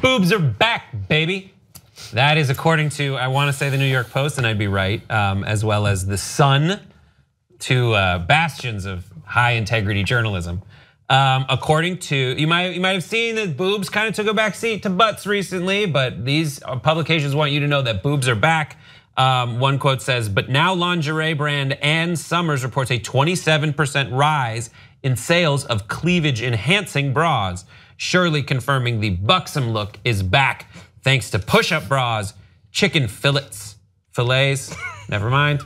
Boobs are back, baby. That is according to, I want to say the New York Post, and I'd be right, as well as the Sun, two bastions of high integrity journalism. According to, you might have seen that boobs kind of took a backseat to butts recently, but these publications want you to know that boobs are back. One quote says, but now lingerie brand Ann Summers reports a 27% rise in sales of cleavage enhancing bras, surely confirming the buxom look is back thanks to push-up bras, chicken fillets, never mind,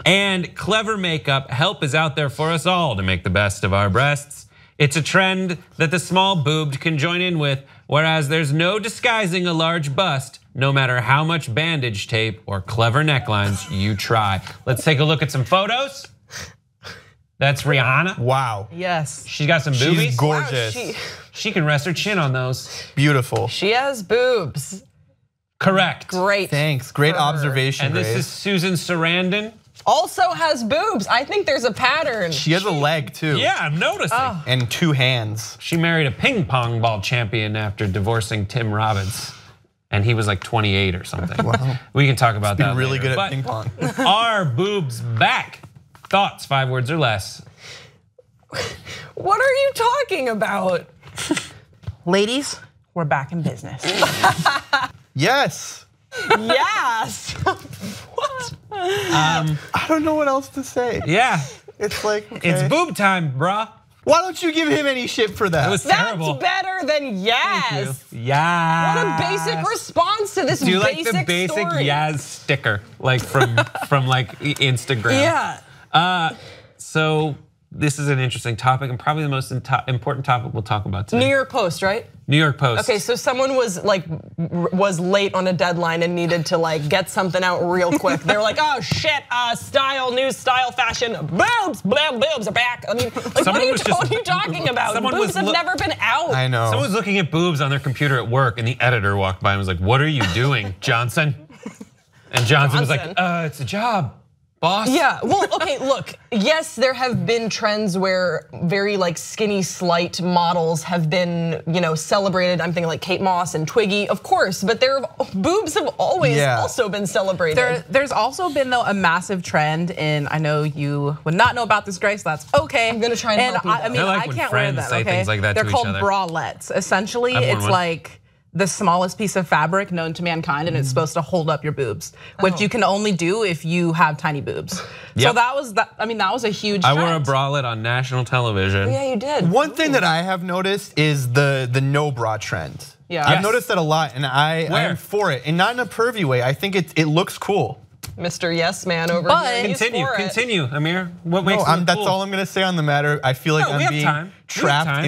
and clever makeup. Help is out there for us all to make the best of our breasts. It's a trend that the small boobed can join in with, whereas there's no disguising a large bust, no matter how much bandage tape or clever necklines you try. Let's take a look at some photos. That's Rihanna. Wow. Yes. She's got some boobies. She's gorgeous. Wow, she can rest her chin on those. Beautiful. she has boobs. Correct. Great. Thanks, great observation, And this Grace. is Susan Sarandon. Also has boobs. I think there's a pattern. She has a leg too. Yeah, I'm noticing. And 2 hands. She married a ping pong ball champion after divorcing Tim Robbins. And he was like 28 or something. Wow. We can talk about that Really later. good at ping pong. Are boobs back? Thoughts, 5 words or less. What are you talking about? Ladies, we're back in business. Yes. Yes. What? I don't know what else to say. Yeah, It's like, okay. it's boob time, bruh. Why don't you give him any shit for that? It was terrible. That's better than yes. Yeah. What a basic response to this Do you like basic the basic story. Yaz sticker, like from like Instagram? Yeah. So this is an interesting topic and probably the most important topic we'll talk about today. New York Post, right? New York Post. Okay, so someone was late on a deadline and needed to like get something out real quick. They were like, oh shit, style, news, style, fashion, boobs, boobs are back. I mean, like, what are you talking about? Boobs have never been out. I know. Someone was looking at boobs on their computer at work and the editor walked by and was like, what are you doing, Johnson? And Johnson was like, it's a job, boss. Yeah, well, okay, look, yes, there have been trends where very like skinny, slight models have been, celebrated. I'm thinking like Kate Moss and Twiggy, of course, but boobs have always also been celebrated. There's also been though a massive trend, and I know you would not know about this, Grace. That's okay. I'm gonna try and help you. I mean, like I when can't wear friends them. say Okay, things like that they're to each called other. bralettes. Essentially, I've worn it's one. like the smallest piece of fabric known to mankind, and it's supposed to hold up your boobs, which you can only do if you have tiny boobs. Yep. So that was that. I mean, that was a huge. I trend. wore a bralette on national television. Yeah, you did. One thing that I have noticed is the no bra trend. Yeah. I've noticed that a lot, and I am Where? for it, and not in a pervy way. I think it looks cool. Mr. Yes Man over But- here. he's for it. Continue, Amir. What makes it That's cool? all I'm gonna say on the matter. I feel like No, we I'm have being time. We have trapped time.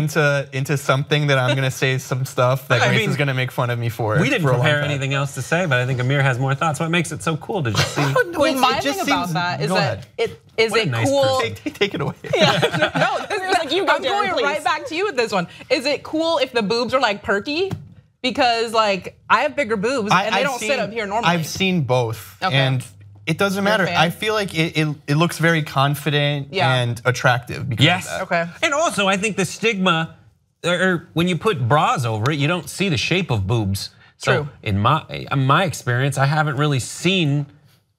into something that I'm gonna say some stuff that I Grace mean, is gonna make fun of me for. We didn't for a long prepare time. anything else to say, but I think Amir has more thoughts. What makes it so cool to just see? Well, my it just thing about seems- that is go that ahead. is What a it nice cool? Take it away. No, like, you go, I'm Daron, going please. right back to you with this one. Is it cool if the boobs are like perky? Because like I have bigger boobs and they don't sit up here normally. I've seen both, Okay. and it doesn't matter. fan? I feel like it looks very confident and attractive because Yes. of that. Okay. And also, I think the stigma, or when you put bras over it, you don't see the shape of boobs. So True. in my experience, I haven't really seen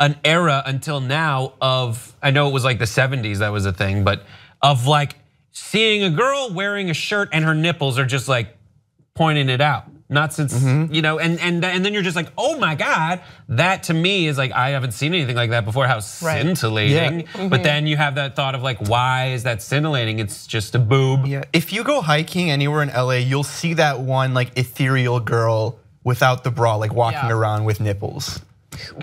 an era until now of, I know it was like the 70s that was a thing, but of like seeing a girl wearing a shirt and her nipples are just like pointing it out. Not since, and then you're just like, oh my God, that to me is like, I haven't seen anything like that before, how scintillating. But then you have that thought of like, why is that scintillating? It's just a boob. Yeah, if you go hiking anywhere in LA, you'll see that one like ethereal girl without the bra, like walking around with nipples.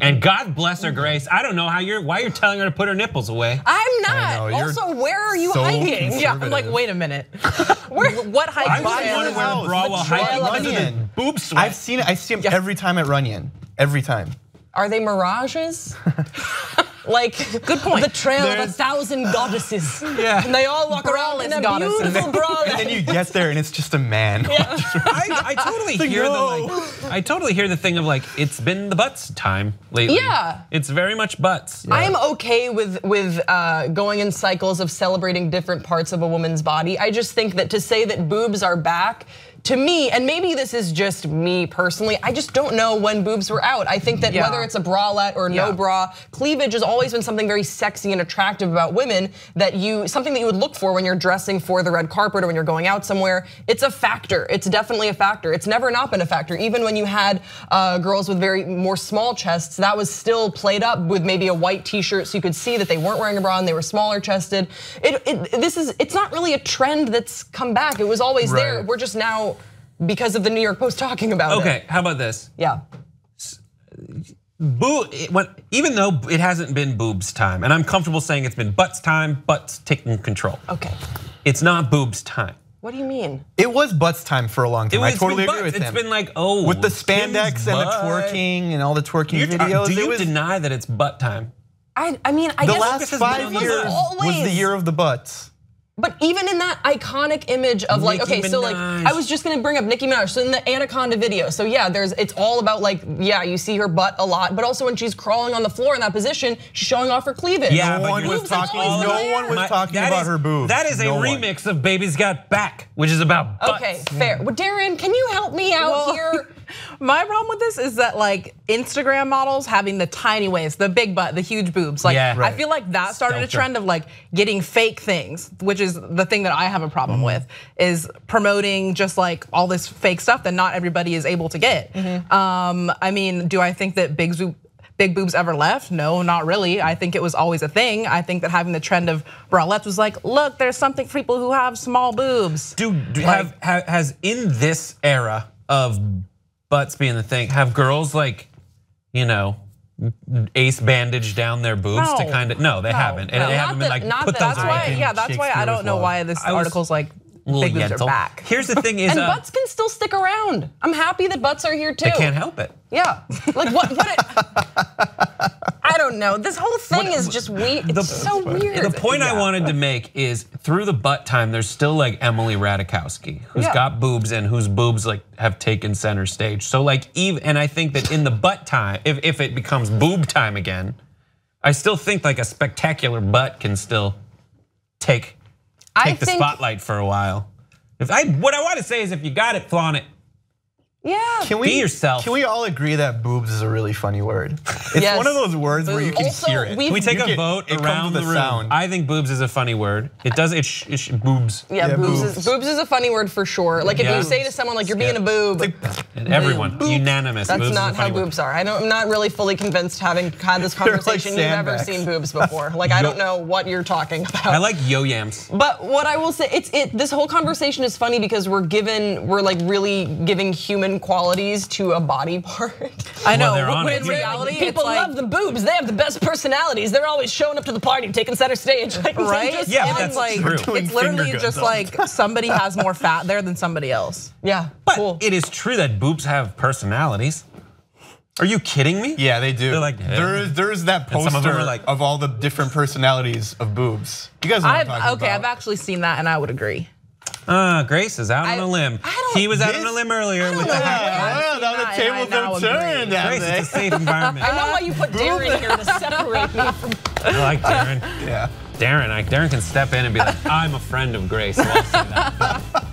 And God bless her, Grace. I don't know why you're telling her to put her nipples away. I'm not. I know, you're Also, where are you so hiking? Yeah, I'm like, wait a minute. What height? I is wouldn't want it? to wear a bra while hiking because of the Runyon. boob sweat. I've seen it. I see them every time at Runyon. Every time. Are they mirages? Like, Good point. The trail of 1,000 goddesses. Yeah. And they all walk around in a goddesses. beautiful bralette. And then you get there and it's just a man. I totally hear I totally hear the thing of like, it's been the butts time lately. Yeah. It's very much butts. I am okay with going in cycles of celebrating different parts of a woman's body. I just think that to say that boobs are back, to me, and maybe this is just me personally, I just don't know when boobs were out. I think that whether it's a bralette or no bra, cleavage has always been something very sexy and attractive about women, that something that you would look for when you're dressing for the red carpet or when you're going out somewhere. It's a factor. It's definitely a factor. It's never not been a factor. Even when you had girls with more small chests, that was still played up with maybe a white t-shirt so you could see that they weren't wearing a bra and they were smaller chested. It's not really a trend that's come back. It was always there. We're just now, because of the New York Post talking about it. Okay, how about this? Yeah. Even though it hasn't been boobs time, and I'm comfortable saying it's been butts time, butts taking control. Okay. It's not boobs time. What do you mean? It was butts time for a long time. I totally agree with him. It's been like, oh, with the spandex and the twerking and all the twerking videos. Do you deny that it's butt time? I mean, I guess the last 5 years was the year of the butts. But even in that iconic image of like, okay, so like, I was just gonna bring up Nicki Minaj. So in the Anaconda video, so yeah, it's all about like, yeah, you see her butt a lot, but also when she's crawling on the floor in that position, she's showing off her cleavage. Yeah, no one was talking about her boobs. That is a remix of Baby's Got Back, which is about butts. Okay, fair. Well, Daron, can you help me out here? My problem with this is that like Instagram models having the tiny waist, the big butt, the huge boobs. Like I feel like that started a trend of like getting fake things, which is the thing that I have a problem with, is promoting just like all this fake stuff that not everybody is able to get. I mean, do I think that big boobs ever left? No, not really. I think it was always a thing. I think that having the trend of bralettes was like, look, there's something for people who have small boobs. Has in this era of butts being the thing, have girls like, ace bandage down their boobs to kind of, no, they haven't. And they haven't been like, put those away. That's why I don't know why this article's like, big boobs are back. Here's the thing is, and butts can still stick around. I'm happy that butts are here too. They can't help it. Yeah, like what I don't know. This whole thing is just weird. It's so weird. The point I wanted to make is through the butt time, there's still like Emily Ratajkowski, who's got boobs and whose boobs like have taken center stage. So like and I think that in the butt time, if it becomes boob time again, I still think like a spectacular butt can still take the spotlight for a while. What I want to say is if you got it, flaunt it. Yeah. Be yourself. Can we all agree that boobs is a really funny word? It's one of those words where you can hear it. Can we take a vote around the room? Sound. I think boobs is a funny word. It does, it's boobs. Yeah, boobs is a funny word for sure. Like if you say to someone like you're being a boob. And everyone, unanimous. That's not how boobs are. I'm not really fully convinced, having had this conversation, you've never seen boobs before. Like I don't know what you're talking about. I like yo-yams. But what I will say, this whole conversation is funny because we're like really giving human qualities to a body part. I know, when in reality, people love the boobs. They have the best personalities. They're always showing up to the party, taking center stage. Like, right? Yeah, that's like true. It's literally just like somebody has more fat there than somebody else. Yeah, but it is true that boobs have personalities. Are you kidding me? Yeah, they do. They're like, there's that poster of all the different personalities of boobs. You guys know what I'm talking about. I've actually seen that and I would agree. Grace is out on a limb. He was out on a limb earlier with the hack. Now the tables have turned. Grace, it's a safe environment. I know why you put Daron here to separate me from. I like Daron. Yeah. Daron can step in and be like, I'm a friend of Grace. So I'll say that.